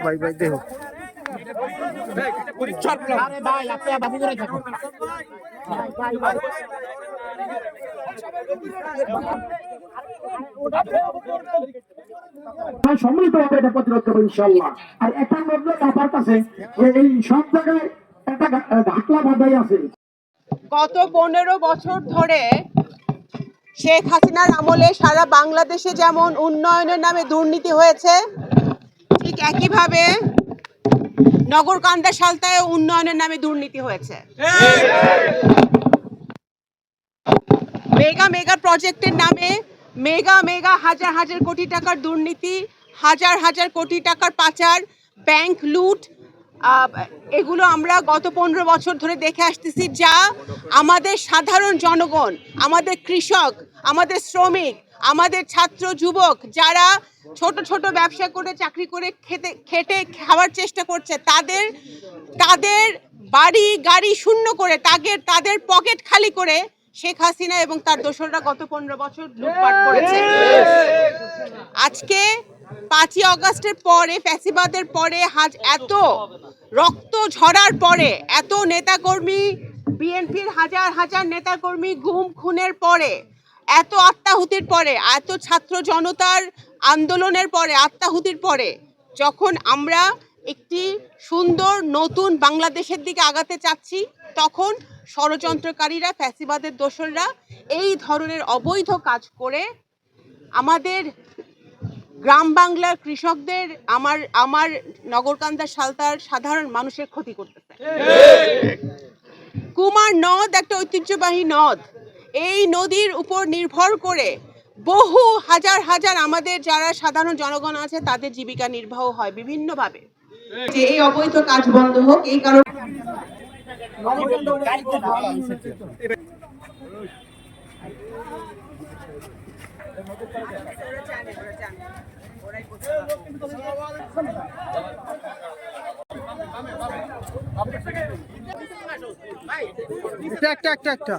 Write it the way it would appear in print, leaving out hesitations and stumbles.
ভাই ভাই দেখো সম্মিলিতভাবে এটা প্রতিরোধ করবো ইনশাল্লাহ। আর এখন মধ্যে আপনার কাছে এই সব জায়গায় একটা ঢাকলা বাঁধাই আছে। গত 15 বছর ধরে শেখ হাসিনার আমলে সারা বাংলাদেশে যেমন উন্নয়নের নামে দুর্নীতি হয়েছে, ঠিক একইভাবে নগরকান্দা সালতায় উন্নয়নের নামে দুর্নীতি হয়েছে। মেগা মেগা প্রজেক্টের নামে মেগা মেগা হাজার হাজার কোটি টাকার দুর্নীতি, হাজার হাজার কোটি টাকার পাচার, ব্যাংক লুট, এগুলো আমরা গত 15 বছর ধরে দেখে আসতেছি, যা আমাদের সাধারণ জনগণ, আমাদের কৃষক, আমাদের শ্রমিক, আমাদের ছাত্র যুবক যারা ছোট ছোট ব্যবসা করে চাকরি করে খেটে খাওয়ার চেষ্টা করছে, তাদের বাড়ি গাড়ি শূন্য করে তাদের পকেট খালি করে শেখ হাসিনা এবং তার দোসররা গত 15 বছর লুটপাট করেছে। আজকে 5ই আগস্টের পরে, ফ্যাসিবাদের পরে, এত রক্ত ঝরার পরে, এত নেতাকর্মী, বিএনপির হাজার হাজার নেতাকর্মী গুম খুনের পরে, এত আত্মাহুতির পরে, এত ছাত্র জনতার আন্দোলনের পরে, আত্মাহুতির পরে, যখন আমরা একটি সুন্দর নতুন বাংলাদেশের দিকে আগাতে চাচ্ছি, তখন ষড়যন্ত্রকারীরা, ফ্যাসিবাদের দোসররা এই ধরনের অবৈধ কাজ করে আমাদের গ্রাম বাংলার কৃষকদের, আমার নগরকান্দা সালতার সাধারণ মানুষের ক্ষতি করতেছে। কুমার নদ একটা ঐতিহ্যবাহী নদ। এই নদীর উপর নির্ভর করে বহু হাজার হাজার আমাদের যারা সাধারণ জনগণ আছে তাদের জীবিকা নির্বাহ হয় বিভিন্নভাবে। যে এই অবৈধ কাজ বন্ধ হোক, এই কারণে একটা